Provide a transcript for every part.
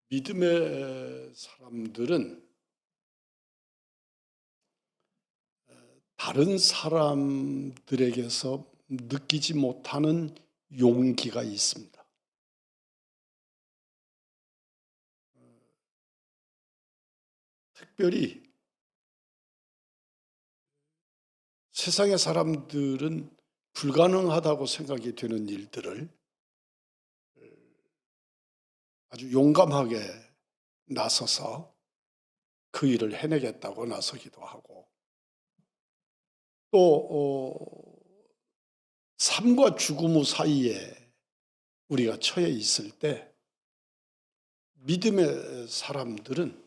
믿음의 사람들은 다른 사람들에게서 느끼지 못하는 용기가 있습니다. 특별히 세상의 사람들은 불가능하다고 생각이 되는 일들을 아주 용감하게 나서서 그 일을 해내겠다고 나서기도 하고, 또 삶과 죽음 사이에 우리가 처해 있을 때 믿음의 사람들은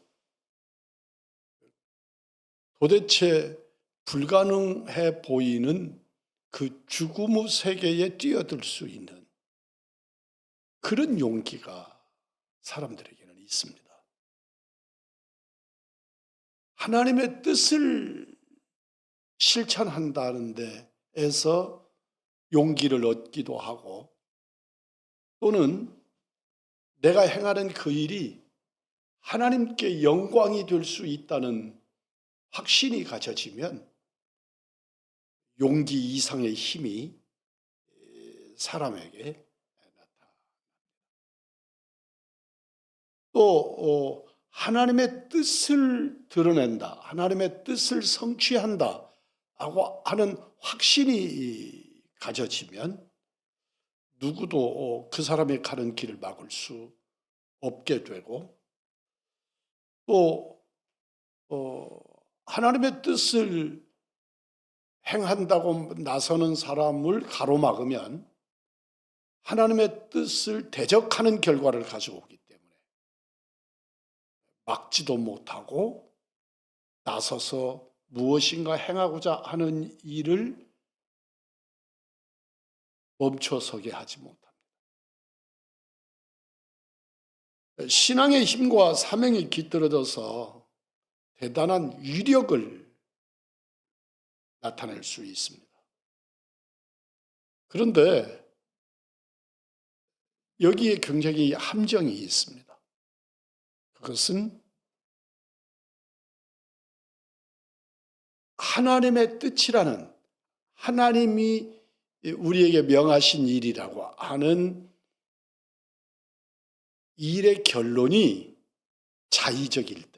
도대체 불가능해 보이는 그 죽음의 세계에 뛰어들 수 있는 그런 용기가 사람들에게는 있습니다. 하나님의 뜻을 실천한다는 데에서 용기를 얻기도 하고, 또는 내가 행하는 그 일이 하나님께 영광이 될 수 있다는 확신이 가져지면 용기 이상의 힘이 사람에게 나타납니다. 또 하나님의 뜻을 드러낸다, 하나님의 뜻을 성취한다 하고 하는 확신이 가져지면 누구도 그 사람이 가는 길을 막을 수 없게 되고, 또 하나님의 뜻을 행한다고 나서는 사람을 가로막으면 하나님의 뜻을 대적하는 결과를 가져오기 때문에 막지도 못하고 나서서 무엇인가 행하고자 하는 일을 멈춰서게 하지 못합니다. 신앙의 힘과 사명이 깃들어져서 대단한 위력을 나타낼 수 있습니다. 그런데 여기에 굉장히 함정이 있습니다. 그것은 하나님의 뜻이라는, 하나님이 우리에게 명하신 일이라고 하는 일의 결론이 자의적일 때,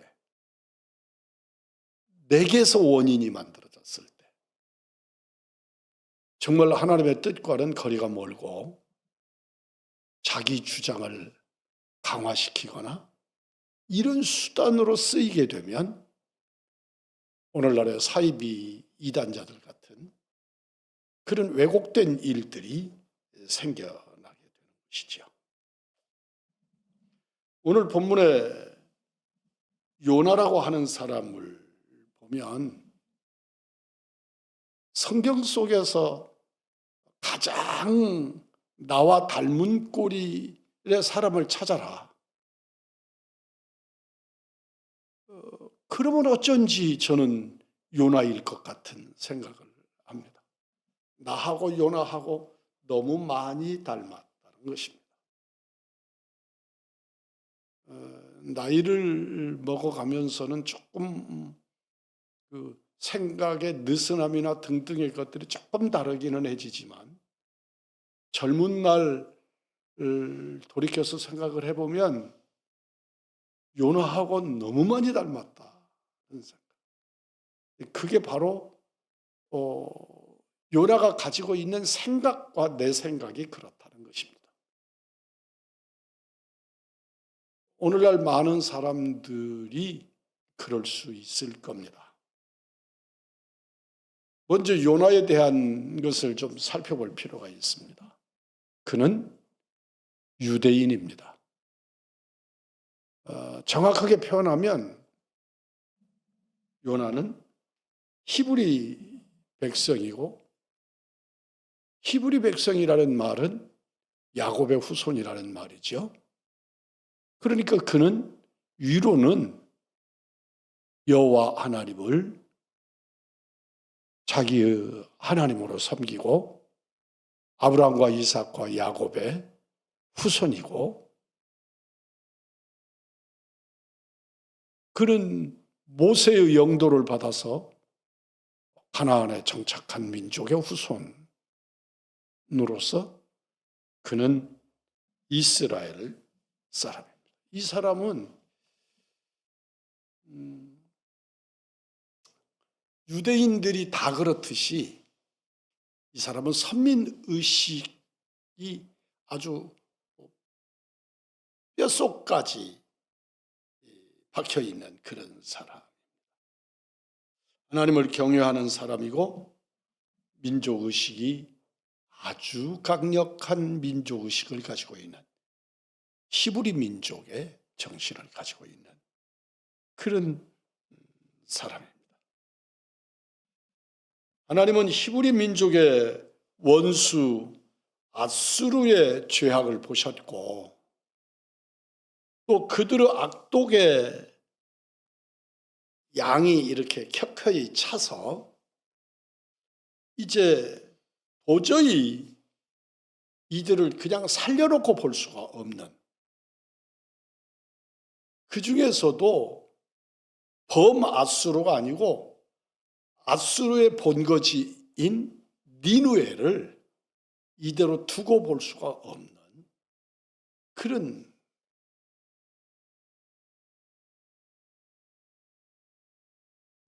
내게서 원인이 만들어졌을 때, 정말 하나님의 뜻과는 거리가 멀고 자기 주장을 강화시키거나 이런 수단으로 쓰이게 되면 오늘날의 사이비 이단자들 같은 그런 왜곡된 일들이 생겨나게 되는 것이죠. 오늘 본문에 요나라고 하는 사람을 보면 성경 속에서 가장 나와 닮은 꼴의 사람을 찾아라. 그러면 어쩐지 저는 요나일 것 같은 생각을 합니다. 나하고 요나하고 너무 많이 닮았다는 것입니다. 나이를 먹어가면서는 조금 그 생각의 느슨함이나 등등의 것들이 조금 다르기는 해지지만, 젊은 날을 돌이켜서 생각을 해보면 요나하고 너무 많이 닮았다. 그게 바로 요나가 가지고 있는 생각과 내 생각이 그렇다는 것입니다. 오늘날 많은 사람들이 그럴 수 있을 겁니다. 먼저 요나에 대한 것을 좀 살펴볼 필요가 있습니다. 그는 유대인입니다. 정확하게 표현하면 요나는 히브리 백성이고, 히브리 백성이라는 말은 야곱의 후손이라는 말이죠. 그러니까 그는 위로는 여호와 하나님을 자기의 하나님으로 섬기고 아브라함과 이삭과 야곱의 후손이고, 그는 모세의 영도를 받아서 가나안에 정착한 민족의 후손으로서 그는 이스라엘 사람입니다. 이 사람은 유대인들이 다 그렇듯이 이 사람은 선민의식이 아주 뼛속까지 박혀있는 그런 사람. 하나님을 경외하는 사람이고 민족의식이 아주 강력한 민족의식을 가지고 있는 히브리 민족의 정신을 가지고 있는 그런 사람입니다. 하나님은 히브리 민족의 원수 아수르의 죄악을 보셨고 또 그들의 악독의 양이 이렇게 켜켜이 차서 이제 도저히 이들을 그냥 살려놓고 볼 수가 없는, 그 중에서도 범아수르가 아니고 아수르의 본거지인 니느웨를 이대로 두고 볼 수가 없는 그런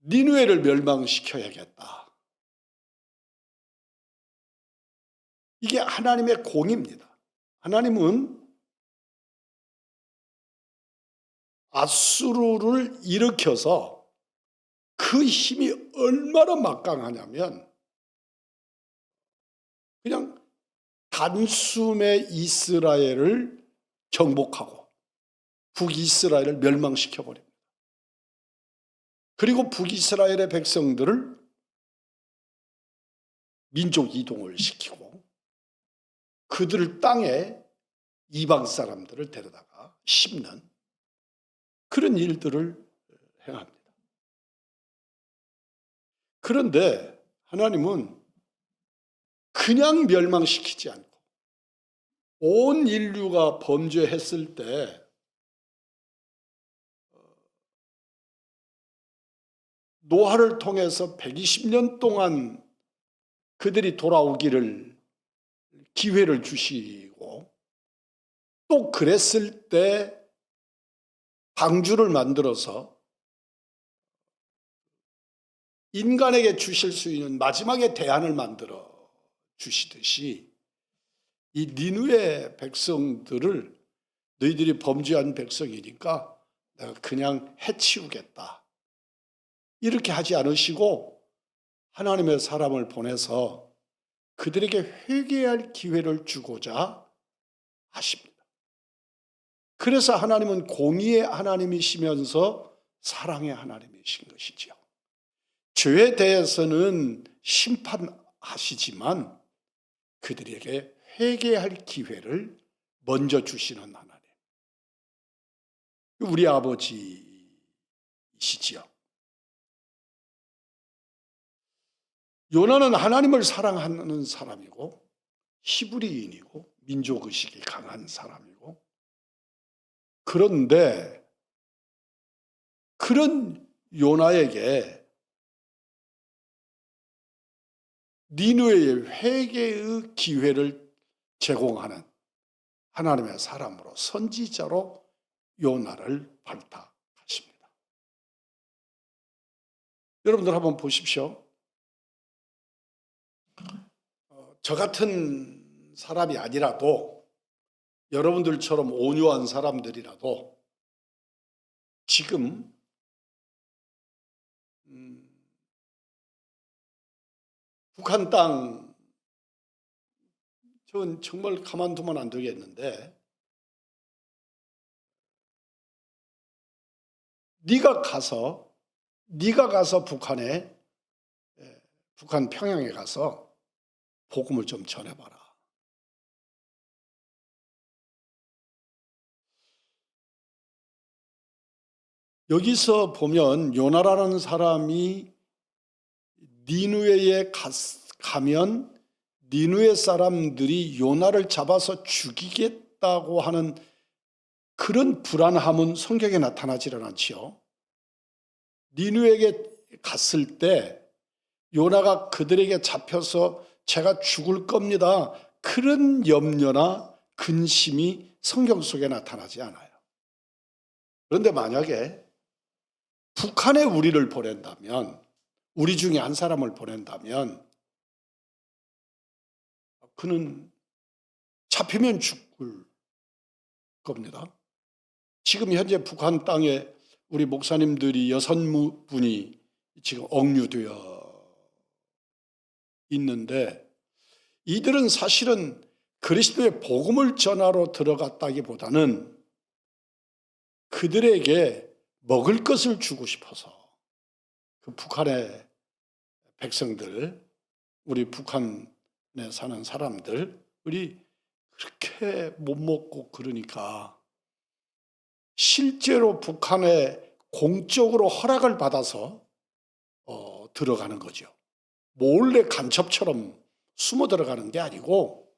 니느웨를 멸망시켜야겠다. 이게 하나님의 공입니다. 하나님은 아수르를 일으켜서 그 힘이 얼마나 막강하냐면 그냥 단숨에 이스라엘을 정복하고 북이스라엘을 멸망시켜버립니다. 그리고 북이스라엘의 백성들을 민족 이동을 시키고 그들 땅에 이방 사람들을 데려다가 심는 그런 일들을 행합니다. 그런데 하나님은 그냥 멸망시키지 않고 온 인류가 범죄했을 때 노아를 통해서 120년 동안 그들이 돌아오기를 기회를 주시고 또 그랬을 때 방주를 만들어서 인간에게 주실 수 있는 마지막의 대안을 만들어 주시듯이 이 니느웨 백성들을 너희들이 범죄한 백성이니까 내가 그냥 해치우겠다. 이렇게 하지 않으시고 하나님의 사람을 보내서 그들에게 회개할 기회를 주고자 하십니다. 그래서 하나님은 공의의 하나님이시면서 사랑의 하나님이신 것이죠. 죄에 대해서는 심판하시지만 그들에게 회개할 기회를 먼저 주시는 하나님. 우리 아버지이시지요. 요나는 하나님을 사랑하는 사람이고 히브리인이고 민족의식이 강한 사람이고, 그런데 그런 요나에게 니느웨의 회개의 기회를 제공하는 하나님의 사람으로 선지자로 요나를 발탁하십니다. 여러분들 한번 보십시오. 저 같은 사람이 아니라도 여러분들처럼 온유한 사람들이라도 지금 북한 땅 전 정말 가만두면 안 되겠는데 네가 가서 북한 평양에 가서 복음을 좀 전해봐라. 여기서 보면 요나라는 사람이 니느웨에 가면 니느웨 사람들이 요나를 잡아서 죽이겠다고 하는 그런 불안함은 성경에 나타나지는 않지요. 니느웨에게 갔을 때 요나가 그들에게 잡혀서 제가 죽을 겁니다, 그런 염려나 근심이 성경 속에 나타나지 않아요. 그런데 만약에 북한에 우리를 보낸다면, 우리 중에 한 사람을 보낸다면 그는 잡히면 죽을 겁니다. 지금 현재 북한 땅에 우리 목사님들이 6분이 지금 억류되어 있는데, 이들은 사실은 그리스도의 복음을 전하러 들어갔다기보다는 그들에게 먹을 것을 주고 싶어서, 그 북한의 백성들, 우리 북한에 사는 사람들이 그렇게 못 먹고 그러니까 실제로 북한에 공적으로 허락을 받아서 들어가는 거죠. 몰래 간첩처럼 숨어 들어가는 게 아니고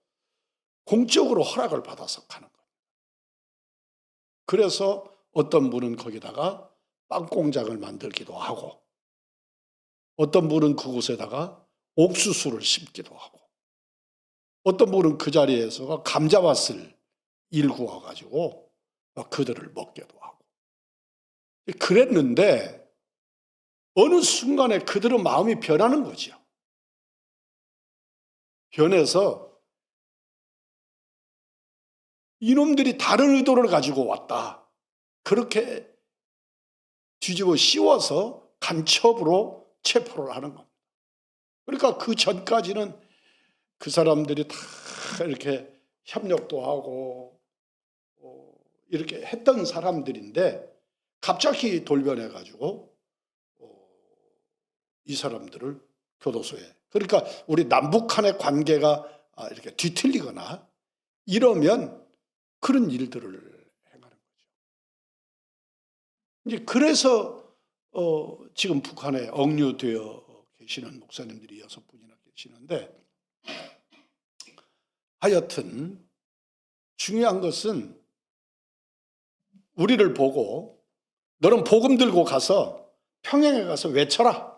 공적으로 허락을 받아서 가는 거예요. 그래서 어떤 분은 거기다가 빵 공장을 만들기도 하고, 어떤 분은 그곳에다가 옥수수를 심기도 하고, 어떤 분은 그 자리에서 감자밭을 일구어 가지고 그들을 먹게도 하고. 그랬는데 어느 순간에 그들은 마음이 변하는 거죠. 변해서 이놈들이 다른 의도를 가지고 왔다, 그렇게 뒤집어 씌워서 간첩으로 체포를 하는 겁니다. 그러니까 그 전까지는 그 사람들이 다 이렇게 협력도 하고 이렇게 했던 사람들인데, 갑자기 돌변해 가지고 이 사람들을 교도소에, 그러니까 우리 남북한의 관계가 이렇게 뒤틀리거나 이러면 그런 일들을 행하는 거죠. 이제 그래서 지금 북한에 억류되어 계시는 목사님들이 6분이나 계시는데, 하여튼 중요한 것은 우리를 보고 너는 복음 들고 가서 평양에 가서 외쳐라.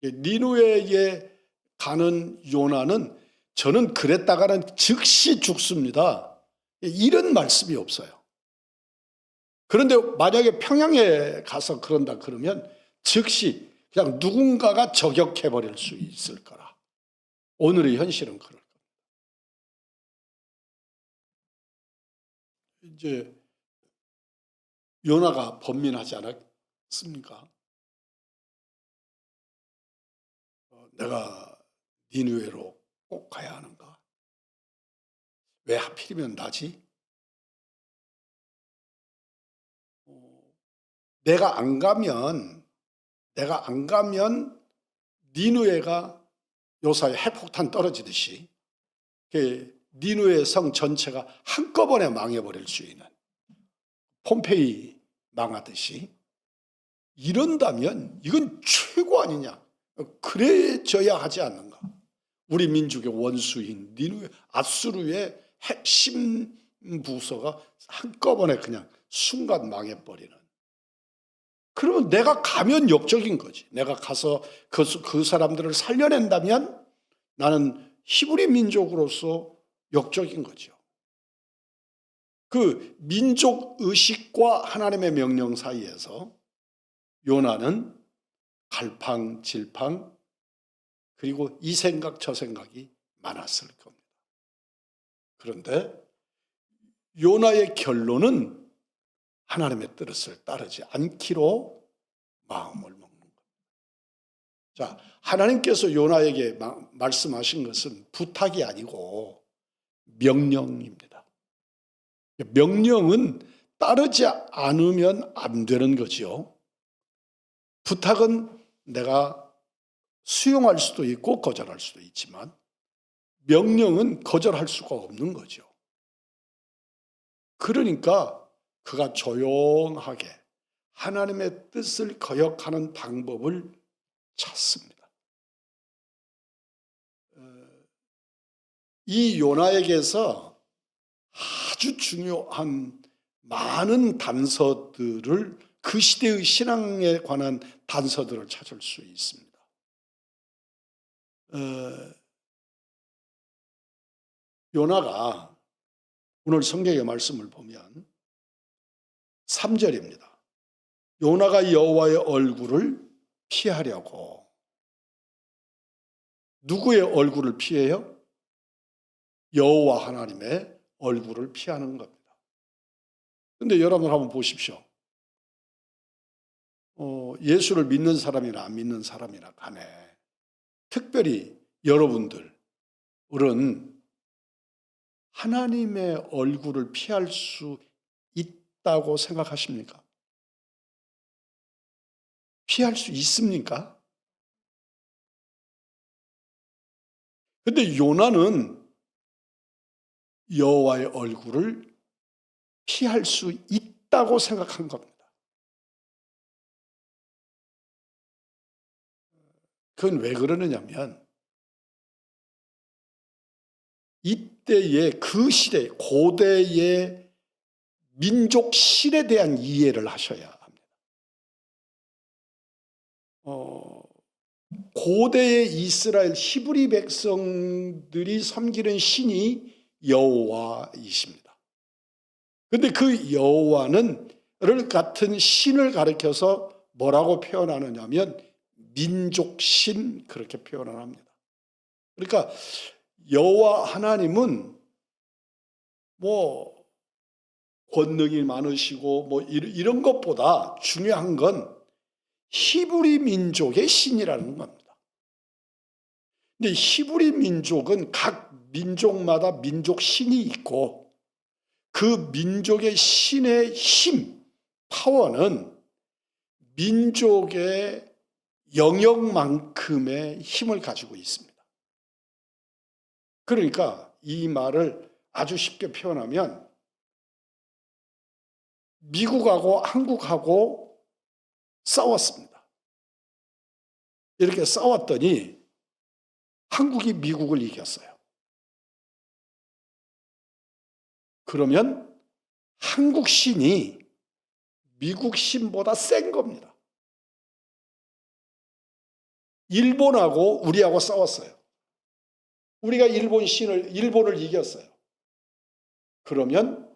니느웨에 가는 요나는 저는 그랬다가는 즉시 죽습니다, 이런 말씀이 없어요. 그런데 만약에 평양에 가서 그런다 그러면 즉시 그냥 누군가가 저격해버릴 수 있을 거라. 오늘의 현실은 그럴 겁니다. 이제 요나가 번민하지 않았습니까? 내가 니느웨로 꼭 가야 하는가? 왜 하필이면 나지? 내가 안 가면 니느웨가 요사이 핵폭탄 떨어지듯이 니느웨 성 전체가 한꺼번에 망해버릴 수 있는, 폼페이 망하듯이, 이런다면 이건 최고 아니냐, 그래져야 하지 않는가. 우리 민족의 원수인 니느웨, 아수르의 핵심 부서가 한꺼번에 그냥 순간 망해버리는. 그러면 내가 가면 역적인 거지. 내가 가서 그 사람들을 살려낸다면 나는 히브리 민족으로서 역적인 거죠. 그 민족 의식과 하나님의 명령 사이에서 요나는 갈팡질팡, 그리고 이 생각 저 생각이 많았을 겁니다. 그런데 요나의 결론은 하나님의 뜻을 따르지 않기로 마음을 먹는 겁니다. 자, 하나님께서 요나에게 말씀하신 것은 부탁이 아니고 명령입니다. 명령은 따르지 않으면 안 되는 거죠. 부탁은 내가 수용할 수도 있고 거절할 수도 있지만 명령은 거절할 수가 없는 거죠. 그러니까 그가 조용하게 하나님의 뜻을 거역하는 방법을 찾습니다. 이 요나에게서 아주 중요한 많은 단서들을 그 그 시대의 신앙에 관한 단서들을 찾을 수 있습니다. 요나가 오늘 성경의 말씀을 보면 3절입니다. 요나가 여호와의 얼굴을 피하려고. 누구의 얼굴을 피해요? 여호와 하나님의 얼굴을 피하는 겁니다. 그런데 여러분 한번 보십시오. 예수를 믿는 사람이나 안 믿는 사람이나 간에 특별히 여러분들은 하나님의 얼굴을 피할 수 있다고 생각하십니까? 피할 수 있습니까? 근데 요나는 여호와의 얼굴을 피할 수 있다고 생각한 겁니다. 그건 왜 그러느냐면 이때의 그 시대, 고대의 민족 신에 대한 이해를 하셔야 합니다. 고대의 이스라엘 히브리 백성들이 섬기는 신이 여호와이십니다. 그런데 그 여호와는 같은 신을 가리켜서 뭐라고 표현하느냐면 민족신 그렇게 표현을 합니다. 그러니까 여호와 하나님은 뭐 권능이 많으시고 뭐 이런 것보다 중요한 건 히브리 민족의 신이라는 겁니다. 근데 히브리 민족은 각 민족마다 민족 신이 있고 그 민족의 신의 힘, 파워는 민족의 영역만큼의 힘을 가지고 있습니다. 그러니까 이 말을 아주 쉽게 표현하면 미국하고 한국하고 싸웠습니다. 이렇게 싸웠더니 한국이 미국을 이겼어요. 그러면 한국 신이 미국 신보다 센 겁니다. 일본하고 우리하고 싸웠어요. 우리가 일본을 이겼어요. 그러면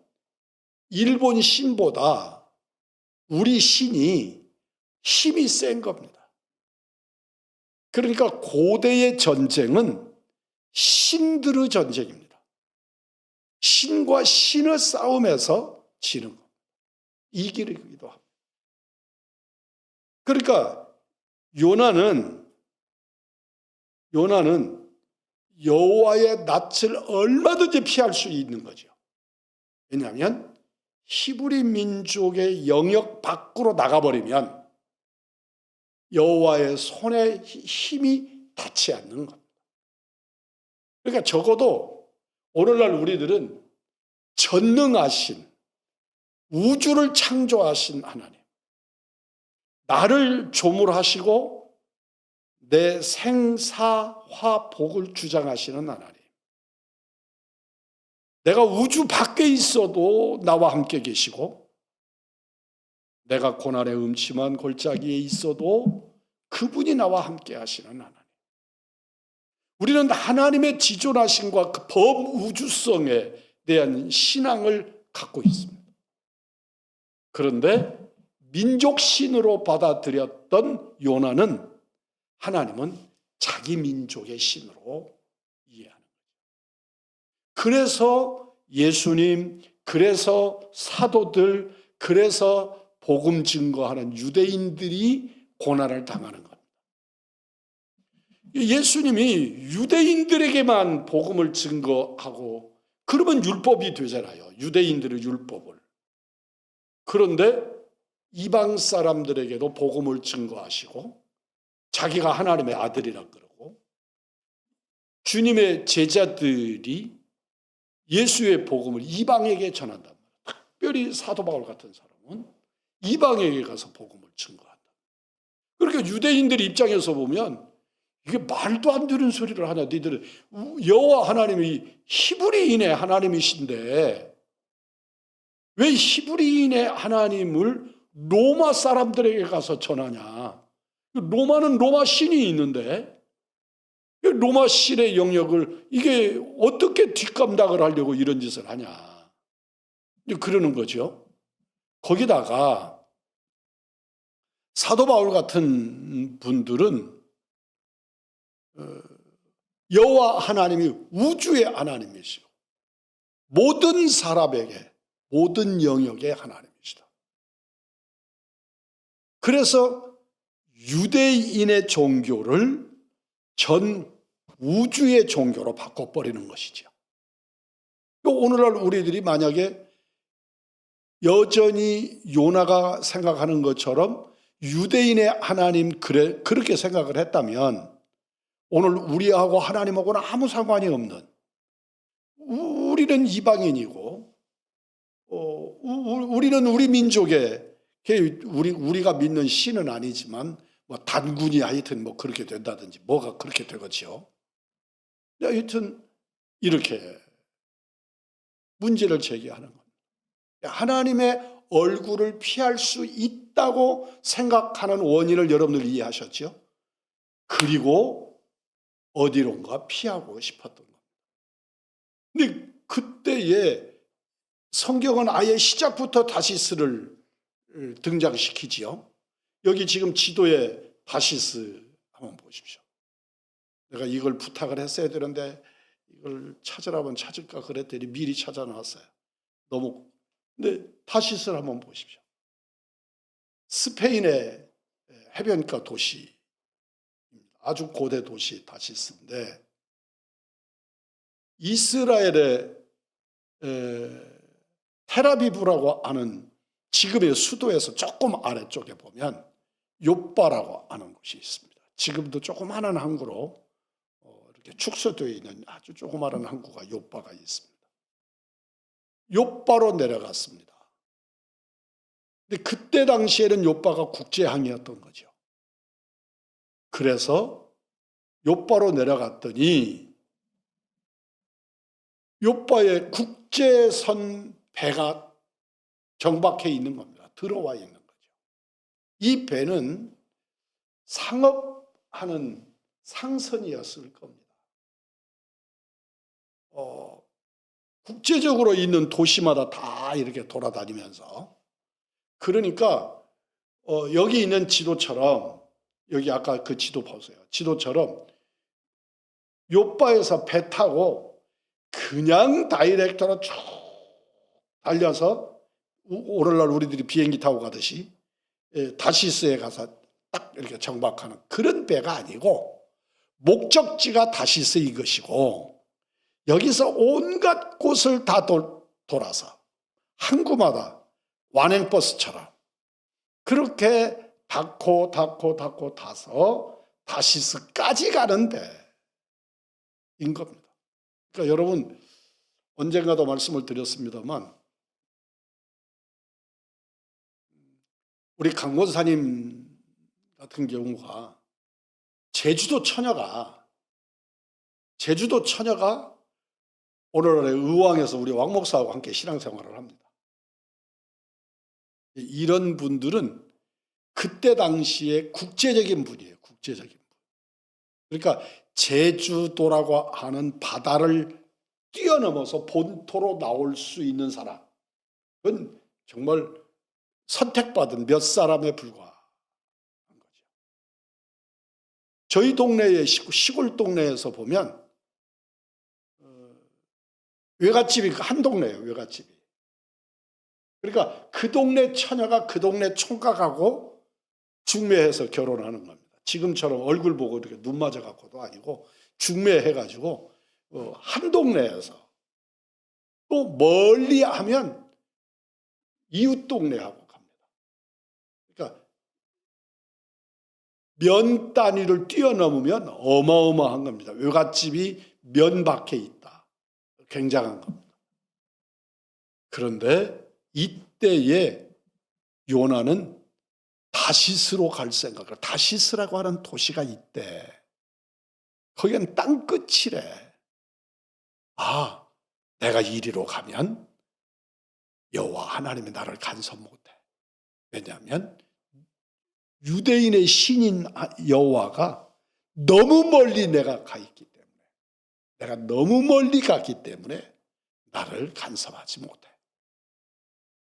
일본 신보다 우리 신이 힘이 센 겁니다. 그러니까 고대의 전쟁은 신들의 전쟁입니다. 신과 신의 싸움에서 지는 겁니다. 이기기도 합니다. 그러니까 요나는 여호와의 낯을 얼마든지 피할 수 있는 거죠. 왜냐하면 히브리 민족의 영역 밖으로 나가버리면 여호와의 손에 힘이 닿지 않는 겁니다. 그러니까 적어도 오늘날 우리들은 전능하신 우주를 창조하신 하나님, 나를 조물하시고 내 생사화 복을 주장하시는 하나님, 내가 우주 밖에 있어도 나와 함께 계시고 내가 고난의 음침한 골짜기에 있어도 그분이 나와 함께 하시는 하나님. 우리는 하나님의 지존하심과 그 범우주성에 대한 신앙을 갖고 있습니다. 그런데 민족신으로 받아들였던 요나는 하나님은 자기 민족의 신으로 이해하는 거죠. 그래서 예수님, 그래서 사도들, 그래서 복음 증거하는 유대인들이 고난을 당하는 겁니다. 예수님이 유대인들에게만 복음을 증거하고 그러면 율법이 되잖아요. 유대인들의 율법을. 그런데 이방 사람들에게도 복음을 증거하시고 자기가 하나님의 아들이라 그러고 주님의 제자들이 예수의 복음을 이방에게 전한단 말이에요. 특별히 사도 바울 같은 사람은 이방에게 가서 복음을 증거한다. 그러니까 유대인들 입장에서 보면 이게 말도 안 되는 소리를 하냐. 너희들은 여호와 하나님이 히브리인의 하나님이신데 왜 히브리인의 하나님을 로마 사람들에게 가서 전하냐? 로마는 로마 신이 있는데 로마 신의 영역을 이게 어떻게 뒷감당을 하려고 이런 짓을 하냐? 그러는 거죠. 거기다가 사도 바울 같은 분들은 여호와 하나님이 우주의 하나님이시고 모든 사람에게 모든 영역의 하나님이시다. 그래서 유대인의 종교를 전 우주의 종교로 바꿔버리는 것이죠. 오늘날 우리들이 만약에 여전히 요나가 생각하는 것처럼 유대인의 하나님 그렇게 생각을 했다면 오늘 우리하고 하나님하고는 아무 상관이 없는, 우리는 이방인이고 우리는 우리 민족의 우리가 믿는 신은 아니지만 뭐 단군이 하여튼 뭐 그렇게 된다든지 뭐가 그렇게 되겠죠. 하여튼 이렇게 문제를 제기하는 겁니다. 하나님의 얼굴을 피할 수 있다고 생각하는 원인을 여러분들 이해하셨죠? 그리고 어디론가 피하고 싶었던 겁니다. 근데 그때에 성경은 아예 시작부터 다시스를 등장시키지요. 여기 지금 지도에 다시스 한번 보십시오. 내가 이걸 부탁을 했어야 되는데 이걸 찾으라면 찾을까 그랬더니 미리 찾아놨어요. 근데 다시스를 한번 보십시오. 스페인의 해변가 도시, 아주 고대 도시 다시스인데 이스라엘의 텔아비브라고 하는 지금의 수도에서 조금 아래쪽에 보면 욥바라고 하는 곳이 있습니다. 지금도 조그마한 항구로 이렇게 축소되어 있는 아주 조그마한 항구가 욥바가 있습니다. 욥바로 내려갔습니다. 근데 그때 당시에는 욥바가 국제항이었던 거죠. 그래서 욥바로 내려갔더니 욥바에 국제선 배가 정박해 있는 겁니다. 들어와 있는 거죠. 이 배는 상업하는 상선이었을 겁니다. 국제적으로 있는 도시마다 다 이렇게 돌아다니면서, 그러니까 여기 있는 지도처럼, 여기 아까 그 지도 보세요. 지도처럼 욥바에서 배 타고 그냥 다이렉트로 쭉 달려서 오늘날 우리들이 비행기 타고 가듯이 다시스에 가서 딱 이렇게 정박하는 그런 배가 아니고 목적지가 다시스인 것이고 여기서 온갖 곳을 다 돌아서 항구마다 완행버스처럼 그렇게 닫고 타서 다시스까지 가는 배인 겁니다. 그러니까 여러분 언젠가도 말씀을 드렸습니다만 우리 강권사님 같은 경우가 제주도 처녀가 오늘날의 의왕에서 우리 왕 목사하고 함께 신앙생활을 합니다. 이런 분들은 그때 당시에 국제적인 분이에요. 국제적인 분. 그러니까 제주도라고 하는 바다를 뛰어넘어서 본토로 나올 수 있는 사람은 정말 선택받은 몇 사람에 불과한 거죠. 저희 동네의 시골 동네에서 보면 외갓집이 한 동네예요. 외갓집이. 그러니까 그 동네 처녀가 그 동네 총각하고 중매해서 결혼하는 겁니다. 지금처럼 얼굴 보고 이렇게 눈 맞아 갖고도 아니고 중매해가지고 한 동네에서 또 멀리 하면 이웃 동네하고 갑니다. 그러니까 면 단위를 뛰어넘으면 어마어마한 겁니다. 외갓집이 면 밖에 있다. 굉장한 겁니다. 그런데 이때에 요나는 다시스로 갈 생각을, 다시스라고 하는 도시가 있대. 거기는 땅끝이래. 아, 내가 이리로 가면 여호와 하나님이 나를 간섭 못해. 왜냐하면 유대인의 신인 여호와가 너무 멀리 내가 가 있기 때문에, 내가 너무 멀리 갔기 때문에 나를 간섭하지 못해.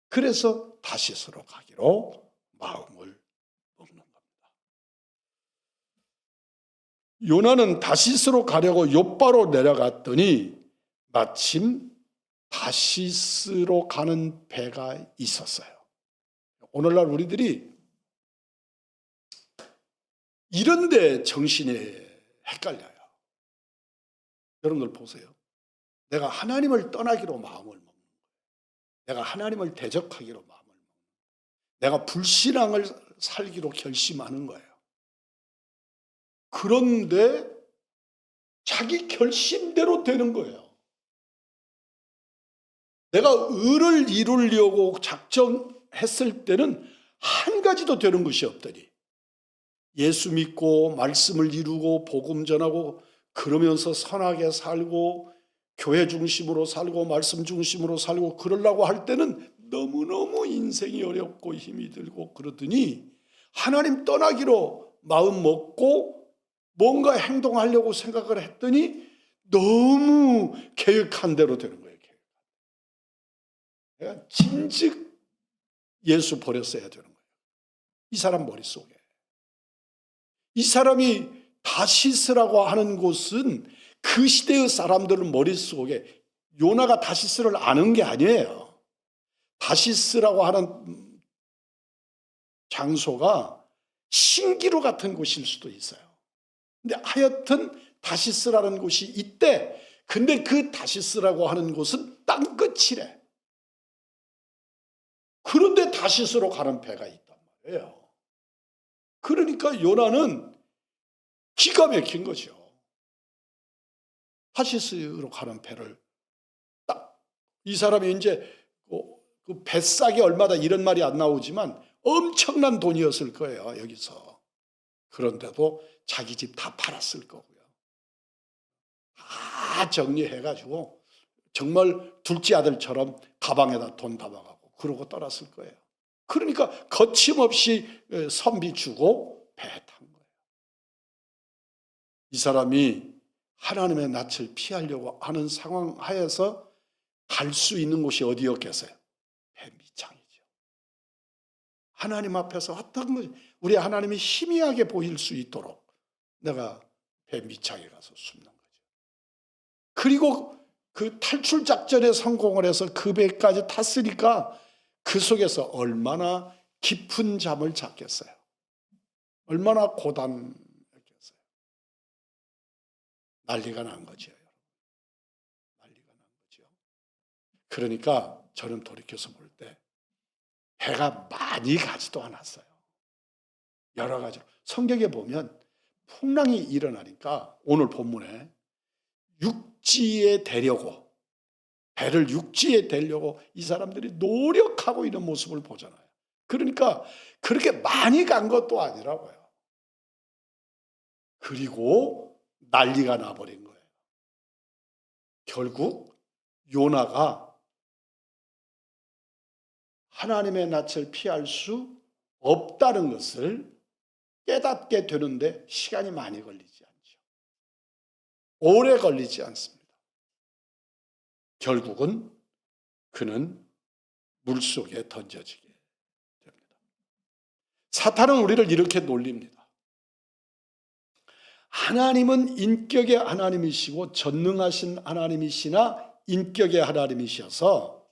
그래서 다시스로 가기로 마음을 먹는 겁니다. 요나는 다시스로 가려고 욥바로 내려갔더니 마침 다시스로 가는 배가 있었어요. 오늘날 우리들이 이런데 정신이 헷갈려요. 여러분들 보세요. 내가 하나님을 떠나기로 마음을 먹는 거예요. 내가 하나님을 대적하기로 마음을 먹는 거예요. 내가 불신앙을 살기로 결심하는 거예요. 그런데 자기 결심대로 되는 거예요. 내가 의를 이루려고 작정했을 때는 한 가지도 되는 것이 없더니 예수 믿고 말씀을 이루고 복음 전하고 그러면서 선하게 살고 교회 중심으로 살고 말씀 중심으로 살고 그러려고 할 때는 너무너무 인생이 어렵고 힘이 들고 그러더니 하나님 떠나기로 마음 먹고 뭔가 행동하려고 생각을 했더니 너무 계획한 대로 되는 거예요. 내가 진즉 예수 버렸어야 되는 거예요. 이 사람 머릿속에. 이 사람이 다시스라고 하는 곳은 그 시대의 사람들 머릿속에 요나가 다시스를 아는 게 아니에요. 다시스라고 하는 장소가 신기루 같은 곳일 수도 있어요. 근데 하여튼 다시스라는 곳이 있대. 근데 그 다시스라고 하는 곳은 땅끝이래. 그런데 다시스로 가는 배가 있단 말이에요. 그러니까 요나는 기가 막힌 거죠. 다시스로 가는 배를 딱 이 사람이 이제 그 뱃삭이 얼마다 이런 말이 안 나오지만 엄청난 돈이었을 거예요. 여기서. 그런데도 자기 집 다 팔았을 거고요. 다 정리해가지고 정말 둘째 아들처럼 가방에다 돈 담아가고 그러고 떠났을 거예요. 그러니까 거침없이 선비 주고 배에 탄 거예요. 이 사람이 하나님의 낯을 피하려고 하는 상황 하에서 갈 수 있는 곳이 어디였겠어요? 배 밑창이죠. 하나님 앞에서 어떤 것, 우리 하나님이 희미하게 보일 수 있도록 내가 배 밑창에 가서 숨는 거죠. 그리고 그 탈출 작전에 성공을 해서 그 배까지 탔으니까 그 속에서 얼마나 깊은 잠을 잤겠어요. 얼마나 고단했겠어요. 난리가 난 거죠. 난리가 난 거죠. 그러니까 저는 돌이켜서 볼 때 배가 많이 가지도 않았어요. 여러 가지로. 성경에 보면 풍랑이 일어나니까 오늘 본문에 육지에 대려고, 배를 육지에 대려고 이 사람들이 노력하고 있는 모습을 보잖아요. 그러니까 그렇게 많이 간 것도 아니라고요. 그리고 난리가 나버린 거예요. 결국 요나가 하나님의 낯을 피할 수 없다는 것을 깨닫게 되는데 시간이 많이 걸리지 않죠. 오래 걸리지 않습니다. 결국은 그는 물속에 던져지게 됩니다. 사탄은 우리를 이렇게 놀립니다. 하나님은 인격의 하나님이시고 전능하신 하나님이시나 인격의 하나님이셔서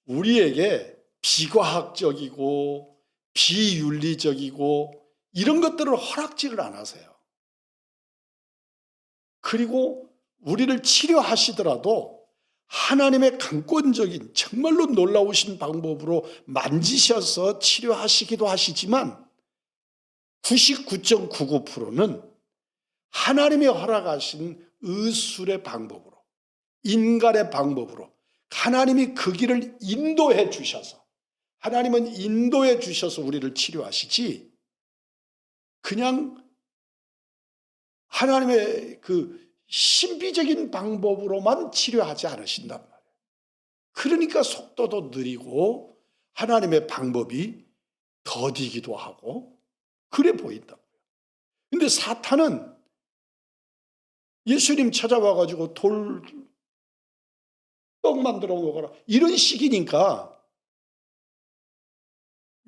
우리에게 비과학적이고 비윤리적이고 이런 것들을 허락지를 안 하세요. 그리고 우리를 치료하시더라도 하나님의 강권적인 정말로 놀라우신 방법으로 만지셔서 치료하시기도 하시지만 99.99%는 하나님이 허락하신 의술의 방법으로, 인간의 방법으로 하나님이 그 길을 인도해 주셔서, 하나님은 인도해 주셔서 우리를 치료하시지 그냥 하나님의 그 신비적인 방법으로만 치료하지 않으신단 말이에요. 그러니까 속도도 느리고 하나님의 방법이 더디기도 하고 그래 보인다고요. 근데 사탄은 예수님 찾아와가지고 떡 만들어 먹어라 이런 식이니까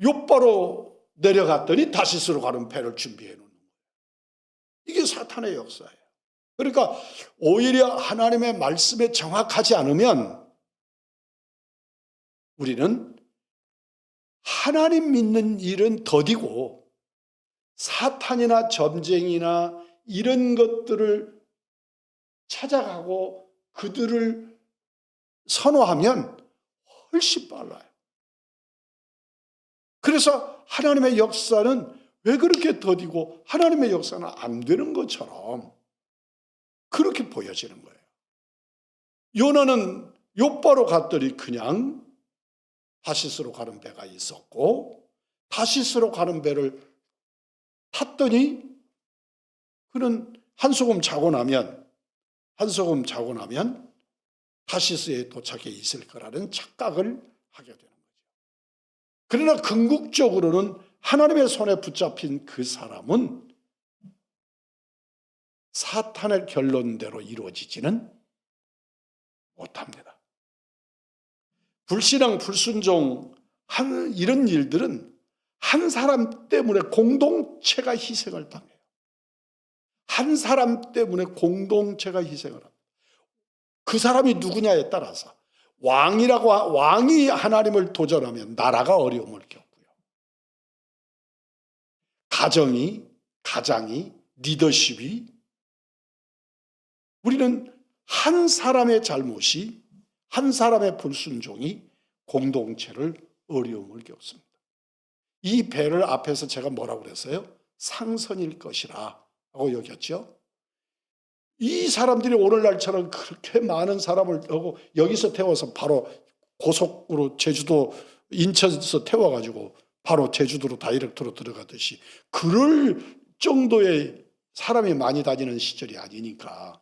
욥바로 내려갔더니 다시스로 가는 배를 준비해 놓는 거예요. 이게 사탄의 역사예요. 그러니까 오히려 하나님의 말씀에 정확하지 않으면 우리는 하나님 믿는 일은 더디고 사탄이나 점쟁이나 이런 것들을 찾아가고 그들을 선호하면 훨씬 빨라요. 그래서 하나님의 역사는 왜 그렇게 더디고 하나님의 역사는 안 되는 것처럼 그렇게 보여지는 거예요. 요나는 욥바로 갔더니 그냥 다시스로 가는 배가 있었고 다시스로 가는 배를 탔더니 그는 한소금 자고 나면 다시스에 도착해 있을 거라는 착각을 하게 되는 거죠. 그러나 궁극적으로는 하나님의 손에 붙잡힌 그 사람은 사탄의 결론대로 이루어지지는 못합니다. 불신앙, 불순종 이런 일들은 한 사람 때문에 공동체가 희생을 당해요. 한 사람 때문에 공동체가 희생을 합니다. 그 사람이 누구냐에 따라서 왕이 하나님을 도전하면 나라가 어려움을 겪고요. 가장이 리더십이 우리는 한 사람의 잘못이 한 사람의 불순종이 공동체를 어려움을 겪습니다. 이 배를 앞에서 제가 뭐라고 그랬어요? 상선일 것이라 하고 여겼죠. 이 사람들이 오늘날처럼 그렇게 많은 사람을 하고 여기서 태워서 바로 고속으로 제주도 인천에서 태워가지고 바로 제주도로 다이렉트로 들어가듯이 그럴 정도의 사람이 많이 다니는 시절이 아니니까.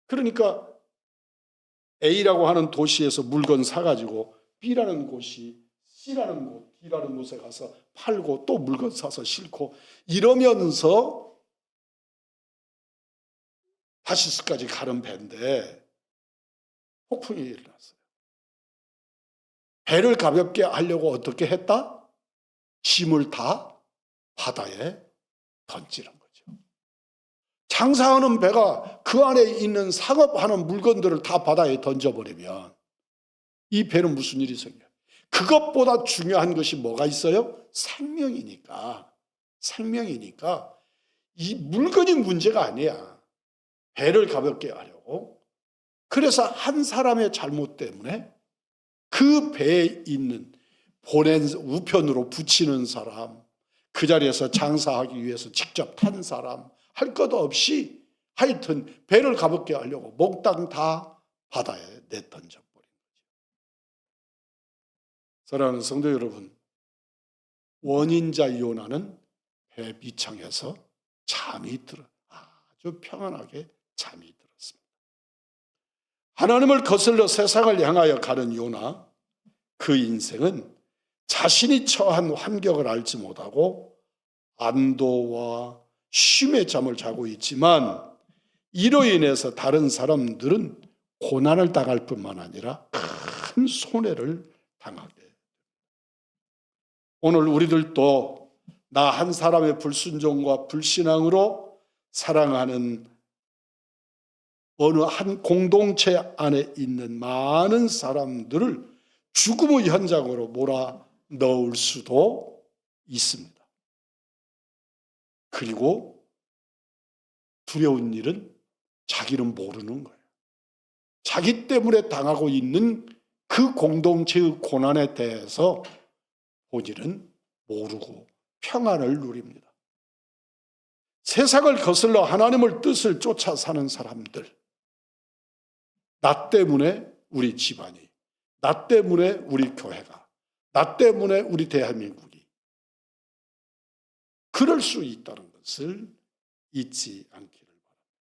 그러니까 A라고 하는 도시에서 물건 사가지고 B라는 곳이 C라는 곳, D라는 곳에 가서 팔고 또 물건 사서 싣고 이러면서 다시스까지 가는 배인데 폭풍이 일어났어요. 배를 가볍게 하려고 어떻게 했다? 짐을 다 바다에 던지는 거죠. 장사하는 배가 그 안에 있는 상업하는 물건들을 다 바다에 던져버리면 이 배는 무슨 일이 생겨요? 그것보다 중요한 것이 뭐가 있어요? 생명이니까 이 물건이 문제가 아니야. 배를 가볍게 하려고. 그래서 한 사람의 잘못 때문에 그 배에 있는 보낸 우편으로 붙이는 사람, 그 자리에서 장사하기 위해서 직접 탄 사람, 할 것 없이 하여튼 배를 가볍게 하려고 몽땅 다 바다에 내던져 버린 거죠. 사랑하는 성도 여러분, 원인자 요나는 배 밑창에서 아주 평안하게 잠이 들었습니다. 하나님을 거슬러 세상을 향하여 가는 요나, 그 인생은 자신이 처한 환경을 알지 못하고 안도와 쉼의 잠을 자고 있지만 이로 인해서 다른 사람들은 고난을 당할 뿐만 아니라 큰 손해를 당하게 됩니다. 오늘 우리들도 나 한 사람의 불순종과 불신앙으로 사랑하는 어느 한 공동체 안에 있는 많은 사람들을 죽음의 현장으로 몰아넣을 수도 있습니다. 그리고 두려운 일은 자기는 모르는 거예요. 자기 때문에 당하고 있는 그 공동체의 고난에 대해서 본인은 모르고 평안을 누립니다. 세상을 거슬러 하나님의 뜻을 쫓아 사는 사람들, 나 때문에 우리 집안이, 나 때문에 우리 교회가, 나 때문에 우리 대한민국이 그럴 수 있다는 것을 잊지 않기를 바랍니다.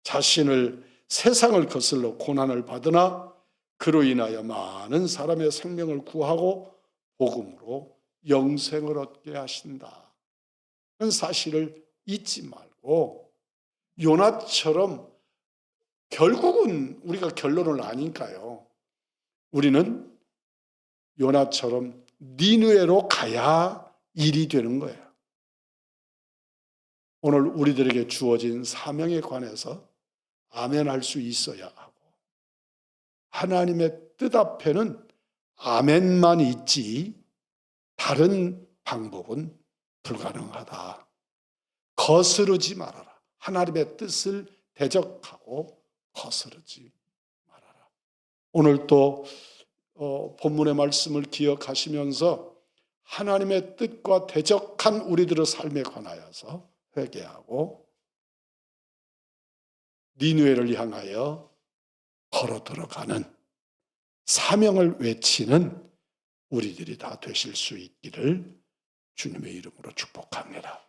자신을 세상을 거슬러 고난을 받으나 그로 인하여 많은 사람의 생명을 구하고 복음으로 영생을 얻게 하신다. 그런 사실을 잊지 말고 요나처럼 결국은 우리가 결론을 아니까요. 우리는 요나처럼 니느웨로 가야 일이 되는 거예요. 오늘 우리들에게 주어진 사명에 관해서 아멘할 수 있어야 하고 하나님의 뜻 앞에는 아멘만 있지 다른 방법은 불가능하다. 거스르지 말아라. 하나님의 뜻을 대적하고 거스르지 말아라. 오늘 또 본문의 말씀을 기억하시면서 하나님의 뜻과 대적한 우리들의 삶에 관하여서 회개하고 니느웨를 향하여 걸어 들어가는 사명을 외치는 우리들이 다 되실 수 있기를 주님의 이름으로 축복합니다.